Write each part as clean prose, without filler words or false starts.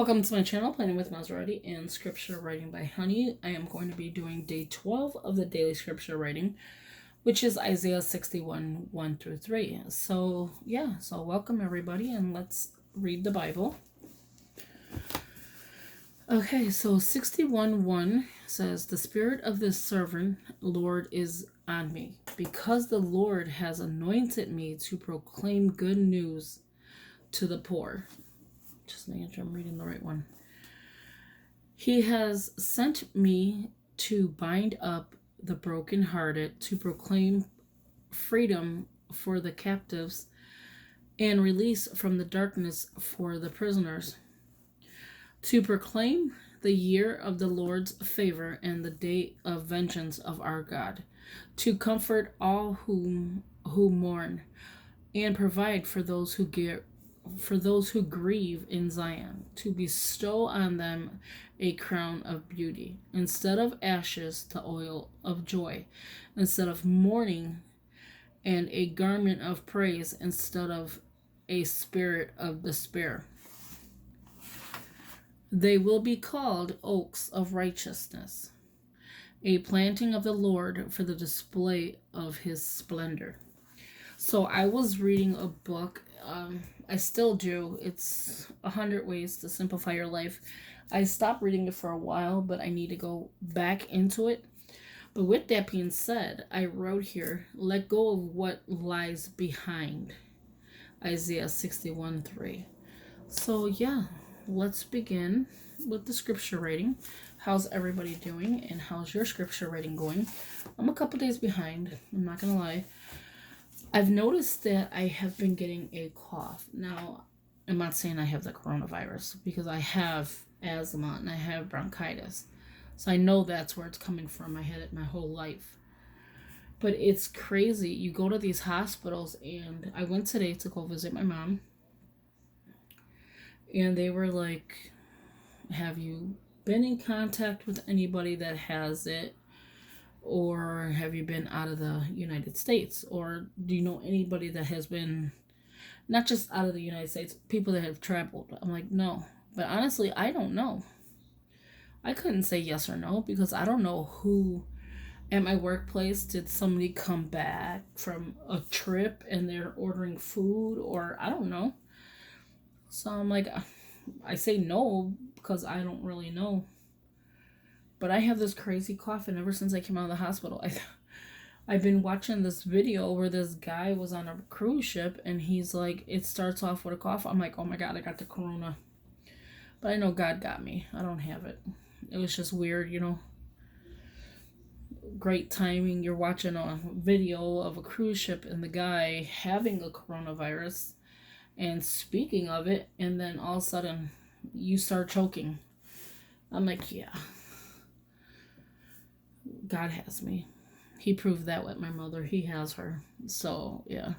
Welcome to my channel, Planning with Maserati and Scripture Writing by Honey. I am going to be doing day 12 of the daily scripture writing, which is Isaiah 61, 1 through 3. So welcome everybody, and let's read the Bible. Okay, so 61:1 says, "The Spirit of this servant, Lord, is on me, because the Lord has anointed me to proclaim good news to the poor." Just making sure I'm reading the right one. "He has sent me to bind up the brokenhearted, to proclaim freedom for the captives, and release from the darkness for the prisoners, to proclaim the year of the Lord's favor and the day of vengeance of our God, to comfort all who mourn, and provide for those who grieve in Zion, to bestow on them a crown of beauty, instead of ashes, the oil of joy, instead of mourning, and a garment of praise instead of a spirit of despair. They will be called oaks of righteousness, a planting of the Lord for the display of his splendor." So I was reading a book. I still do. It's 100 Ways to Simplify Your Life. I stopped reading it for a while, but I need to go back into it. But with that being said, I wrote here, let go of what lies behind. Isaiah 61:3. So let's begin with the scripture writing. How's everybody doing, and how's your scripture writing going? I'm a couple days behind, I'm not gonna lie. I've noticed that I have been getting a cough. Now, I'm not saying I have the coronavirus, because I have asthma and I have bronchitis. So I know that's where it's coming from. I had it my whole life. But it's crazy. You go to these hospitals, and I went today to go visit my mom. And they were like, have you been in contact with anybody that has it? Or have you been out of the United States? Or do you know anybody that has been, not just out of the United States, people that have traveled? I'm like, no. But honestly, I don't know. I couldn't say yes or no, because I don't know who at my workplace, did somebody come back from a trip and they're ordering food, or I don't know. So I'm like, I say no because I don't really know. But I have this crazy cough, and ever since I came out of the hospital, I've been watching this video where this guy was on a cruise ship, and he's like, it starts off with a cough. I'm like, oh my God, I got the corona. But I know God got me. I don't have it. It was just weird, Great timing. You're watching a video of a cruise ship and the guy having a coronavirus and speaking of it, and then all of a sudden you start choking. I'm like, yeah. God has me. He proved that with my mother. He has her. So, yeah.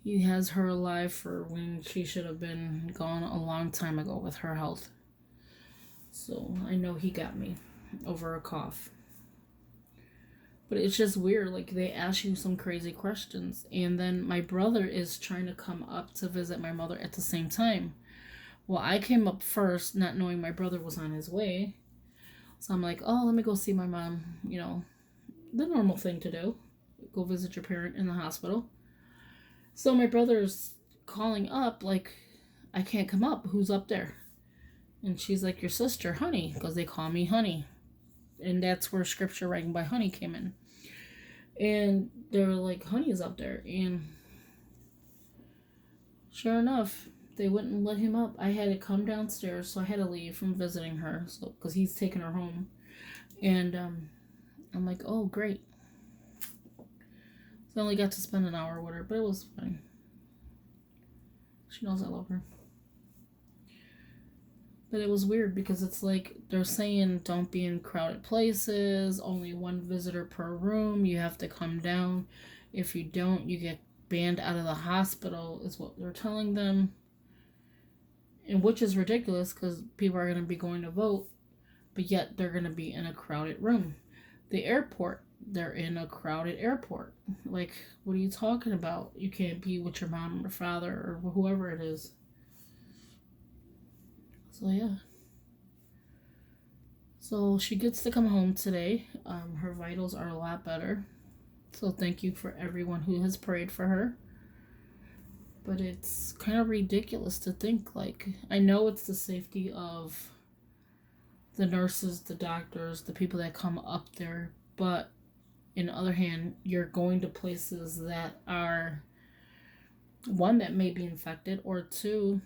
He has her alive for when she should have been gone a long time ago with her health. So, I know he got me over a cough. But it's just weird. Like, they ask you some crazy questions. And then my brother is trying to come up to visit my mother at the same time. Well, I came up first, not knowing my brother was on his way. So I'm like, oh, let me go see my mom, the normal thing to do. Go visit your parent in the hospital. So my brother's calling up, like, I can't come up. Who's up there? And she's like, your sister, Honey, because they call me Honey. And that's where scripture writing by Honey came in. And they're like, Honey's up there. And sure enough, they wouldn't let him up. I had to come downstairs, so I had to leave from visiting her, because he's taking her home. And I'm like, oh, great. So I only got to spend an hour with her, but it was fine. She knows I love her. But it was weird, because it's like they're saying don't be in crowded places, only one visitor per room, you have to come down. If you don't, you get banned out of the hospital, is what they're telling them. And which is ridiculous, because people are going to be going to vote, but yet they're going to be in a crowded room. The airport, they're in a crowded airport. Like, what are you talking about? You can't be with your mom or father or whoever it is. So yeah. So she gets to come home today. Her vitals are a lot better. So thank you for everyone who has prayed for her. But it's kind of ridiculous to think, like, I know it's the safety of the nurses, the doctors, the people that come up there, but in the other hand, you're going to places that are, one, that may be infected, or two,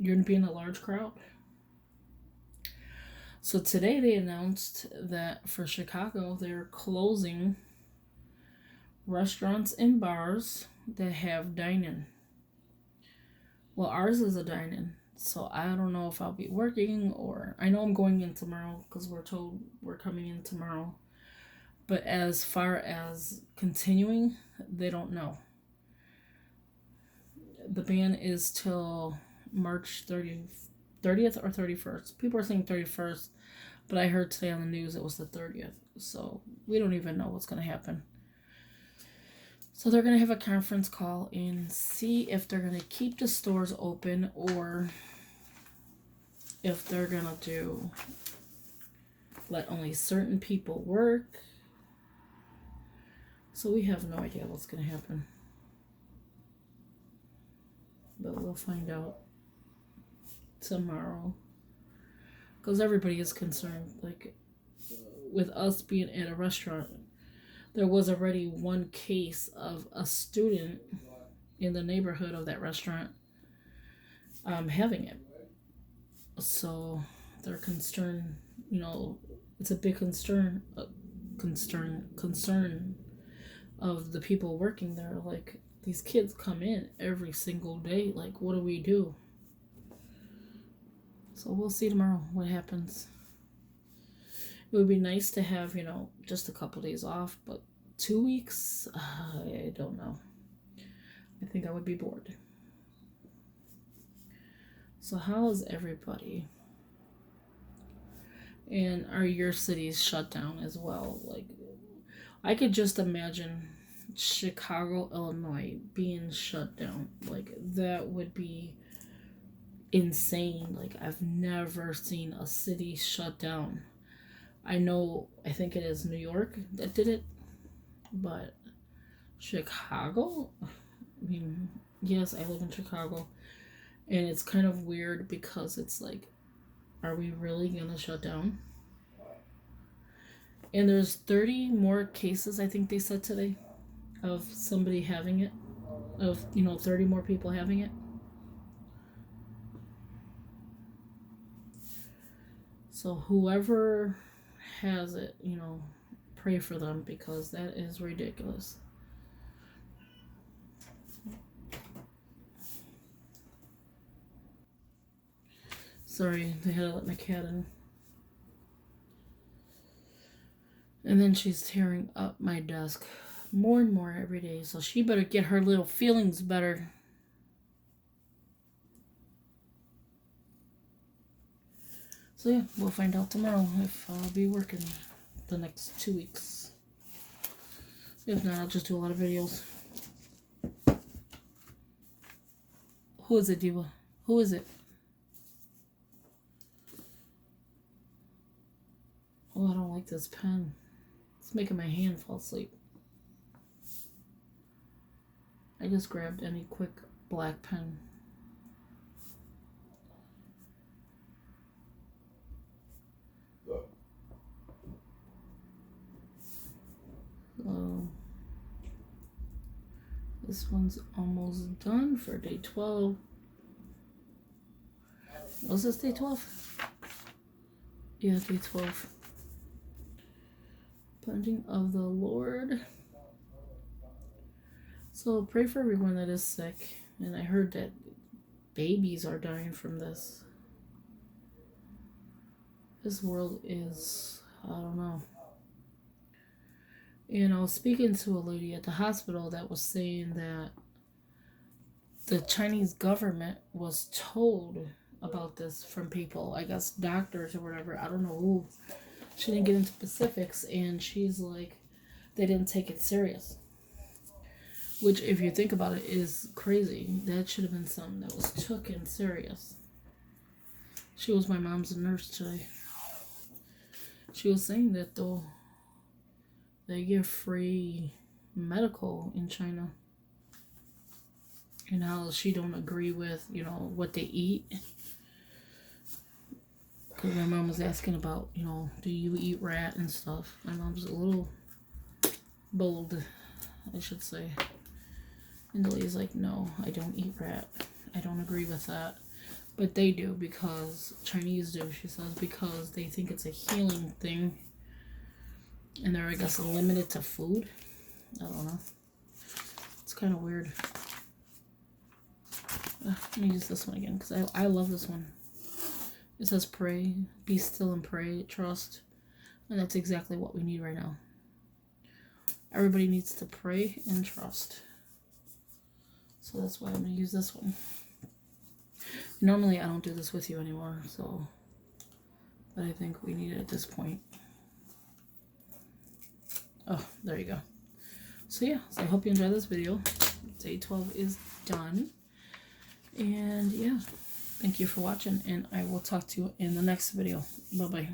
you're going to be in a large crowd. So today they announced that for Chicago, they're closing restaurants and bars that have dine-in. Well, ours is a dine-in, so I don't know if I'll be working, or I know I'm going in tomorrow because we're told we're coming in tomorrow. But as far as continuing, they don't know. The ban is till March 30th or 31st. People are saying 31st, but I heard today on the news it was the 30th. So we don't even know what's going to happen. So they're going to have a conference call and see if they're going to keep the stores open or if they're going to let only certain people work. So we have no idea what's going to happen. But we'll find out tomorrow. Because everybody is concerned. Like, with us being at a restaurant, there was already one case of a student in the neighborhood of that restaurant having it. So they're concerned, it's a big concern of the people working there. Like, these kids come in every single day. Like, what do we do? So we'll see tomorrow what happens. It would be nice to have, just a couple days off, but 2 weeks, I don't know. I think I would be bored. So how is everybody? And are your cities shut down as well? Like, I could just imagine Chicago, Illinois being shut down. Like, that would be insane. Like, I've never seen a city shut down. I think it is New York that did it, but Chicago? I mean, yes, I live in Chicago, and it's kind of weird because it's like, are we really gonna shut down? And there's 30 more cases, I think they said today, of somebody having it, of 30 more people having it. So whoever has it, pray for them, because that is ridiculous. Sorry, they had to let my cat in. And then she's tearing up my desk more and more every day, so she better get her little feelings better. So yeah, we'll find out tomorrow if I'll be working the next 2 weeks. If not, I'll just do a lot of videos. Who is it, Diva? Who is it? Oh, I don't like this pen. It's making my hand fall asleep. I just grabbed any quick black pen. This one's almost done for day 12. Was this day 12? Yeah, day 12. Plunging of the Lord. So pray for everyone that is sick. And I heard that babies are dying from this. This world is, I don't know. And I was speaking to a lady at the hospital that was saying that the Chinese government was told about this from people, I guess doctors or whatever, I don't know who. She didn't get into specifics, and she's like, they didn't take it serious. Which, if you think about it, is crazy. That should have been something that was taken serious. She was my mom's nurse today. She was saying that though they give free medical in China. And how she don't agree with, you know, what they eat. Because my mom was asking about, you know, do you eat rat and stuff? My mom's a little bold, I should say. And the lady's like, no, I don't eat rat. I don't agree with that. But they do, because Chinese do, she says, because they think it's a healing thing. And they're, I guess, limited to food. I don't know. It's kind of weird. Let me use this one again, because I love this one. It says pray, be still and pray, trust. And that's exactly what we need right now. Everybody needs to pray and trust. So that's why I'm going to use this one. Normally I don't do this with you anymore, so. But I think we need it at this point. Oh, there you go. So yeah, so I hope you enjoyed this video. Day 12 is done. And yeah. Thank you for watching, and I will talk to you in the next video. Bye-bye.